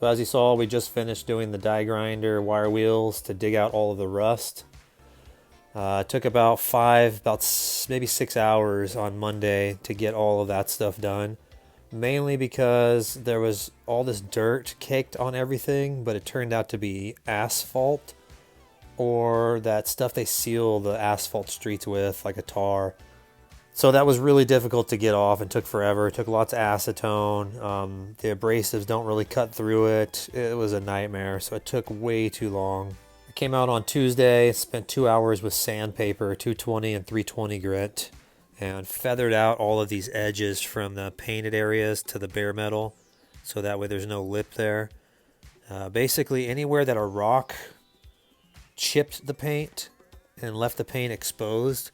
So as you saw, we just finished doing the die grinder wire wheels to dig out all of the rust. It took about maybe 6 hours on Monday to get all of that stuff done. Mainly because there was all this dirt caked on everything, but it turned out to be asphalt, or that stuff they seal the asphalt streets with, like a tar. So that was really difficult to get off and took forever. It took lots of acetone. The abrasives don't really cut through it. It was a nightmare, so it took way too long. I came out on Tuesday, spent 2 hours with sandpaper, 220 and 320 grit, and feathered out all of these edges from the painted areas to the bare metal, so that way there's no lip there. Basically, anywhere that a rock chipped the paint and left the paint exposed,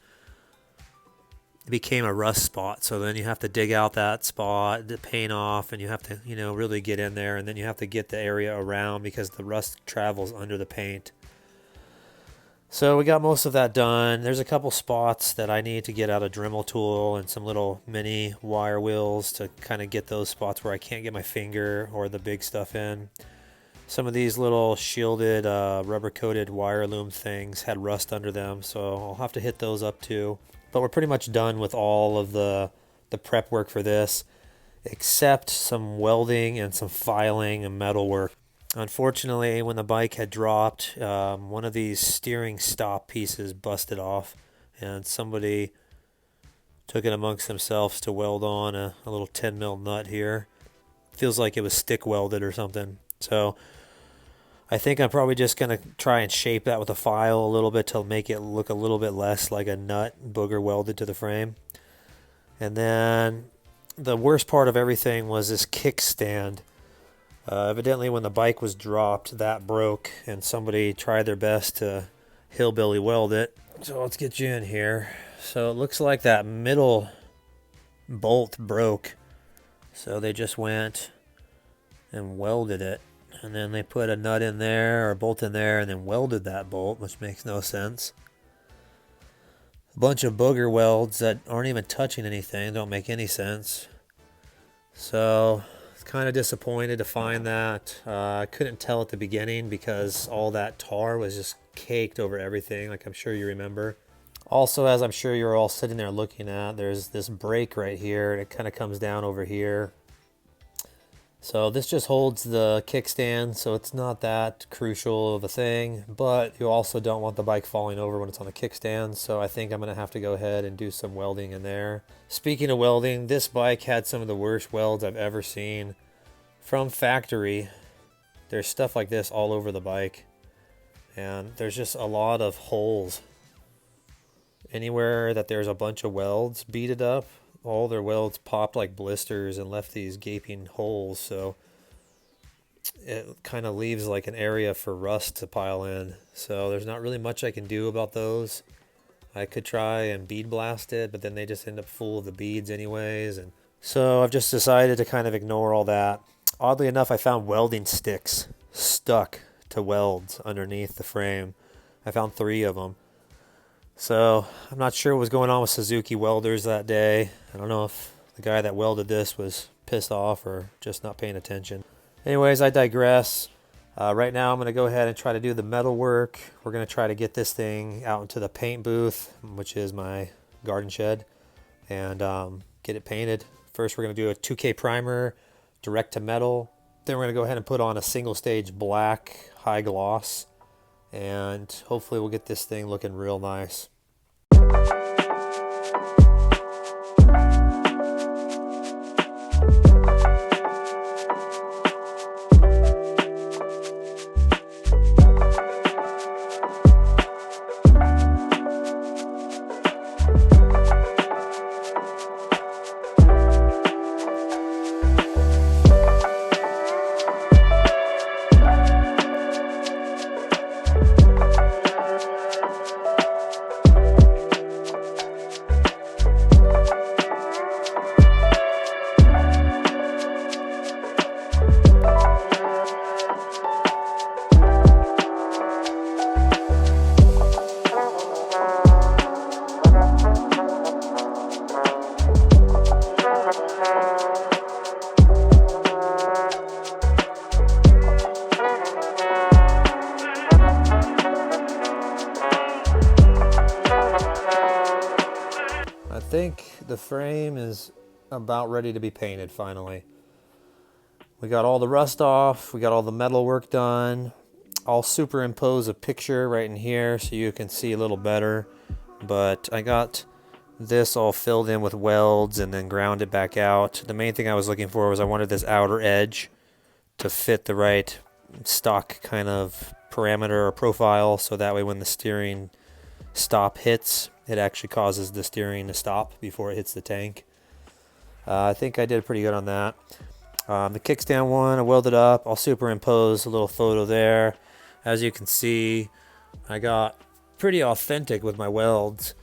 it became a rust spot. So then you have to dig out that spot, the paint off, and you have to, really get in there, and then you have to get the area around because the rust travels under the paint. So we got most of that done. There's a couple spots that I need to get out a Dremel tool and some little mini wire wheels to kind of get those spots where I can't get my finger or the big stuff in. Some of these little shielded rubber coated wire loom things had rust under them, so I'll have to hit those up too. But we're pretty much done with all of the prep work for this, except some welding and some filing and metal work. Unfortunately, when the bike had dropped, one of these steering stop pieces busted off, and somebody took it amongst themselves to weld on a little 10 mil nut here. Feels like it was stick welded or something. So I think I'm probably just going to try and shape that with a file a little bit to make it look a little bit less like a nut booger welded to the frame. And then the worst part of everything was this kickstand. Evidently when the bike was dropped, that broke, and somebody tried their best to hillbilly weld it. So let's get you in here. So it looks like that middle bolt broke. So they just went and welded it. And then they put a nut in there or a bolt in there and then welded that bolt, which makes no sense. A bunch of booger welds that aren't even touching anything, don't make any sense. So kind of disappointed to find that. I couldn't tell at the beginning because all that tar was just caked over everything, like I'm sure you remember. Also, as I'm sure you're all sitting there looking at, there's this brake right here, and it kind of comes down over here. So this just holds the kickstand, so it's not that crucial of a thing, but you also don't want the bike falling over when it's on a kickstand, so I think I'm going to have to go ahead and do some welding in there. Speaking of welding, this bike had some of the worst welds I've ever seen. From factory, there's stuff like this all over the bike, and there's just a lot of holes. Anywhere that there's a bunch of welds beaded up, all their welds popped like blisters and left these gaping holes, so it kind of leaves like an area for rust to pile in. So there's not really much I can do about those. I could try and bead blast it, but then they just end up full of the beads anyways, and so I've just decided to kind of ignore all that. Oddly enough, I found welding sticks stuck to welds underneath the frame. I found 3 of them. So I'm not sure what was going on with Suzuki welders that day. I don't know if the guy that welded this was pissed off or just not paying attention. Anyways, I digress. Right now I'm going to go ahead and try to do the metal work. We're going to try to get this thing out into the paint booth, which is my garden shed, and get it painted. First we're going to do a 2K primer, direct to metal. Then we're going to go ahead and put on a single stage black high gloss, and hopefully we'll get this thing looking real nice. the frame is about ready to be painted finally. We got all the rust off, we got all the metal work done. I'll superimpose a picture right in here so you can see a little better. But I got this all filled in with welds and then ground it back out. The main thing I was looking for was I wanted this outer edge to fit the right stock kind of parameter or profile, so that way when the steering stop hits, it actually causes the steering to stop before it hits the tank. I think I did pretty good on that. The kickstand one, I welded up. I'll superimpose a little photo there. As you can see, I got pretty authentic with my welds.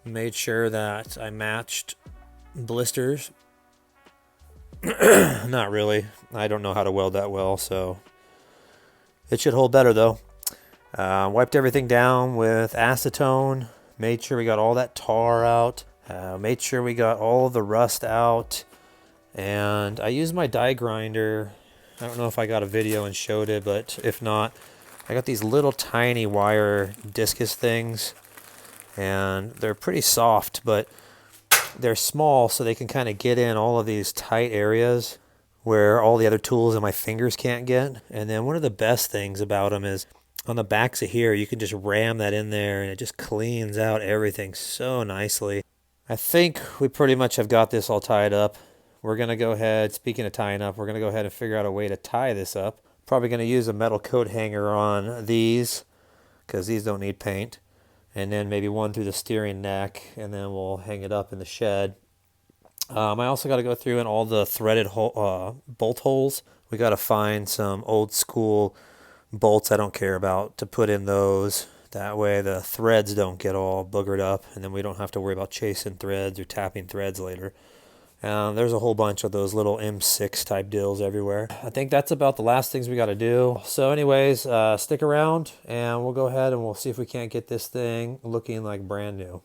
Made sure that I matched blisters. Not really. I don't know how to weld that well, so it should hold better though. Wiped everything down with acetone. Made sure we got all that tar out. Made sure we got all the rust out. And I used my die grinder. I don't know if I got a video and showed it, but if not, I got these little tiny wire discus things, and they're pretty soft, but they're small, so they can kind of get in all of these tight areas where all the other tools in my fingers can't get. And then one of the best things about them is on the backs of here, you can just ram that in there and it just cleans out everything so nicely. I think we pretty much have got this all tied up. We're going to go ahead, speaking of tying up, we're going to go ahead and figure out a way to tie this up. Probably going to use a metal coat hanger on these, because these don't need paint. And then maybe one through the steering neck, and then we'll hang it up in the shed. I also got to go through in all the threaded bolt holes. We got to find some old school bolts I don't care about to put in those. That way the threads don't get all boogered up, and then we don't have to worry about chasing threads or tapping threads later. There's a whole bunch of those little M6 type deals everywhere. I think that's about the last things we got to do. So anyways, stick around and we'll go ahead and we'll see if we can't get this thing looking like brand new.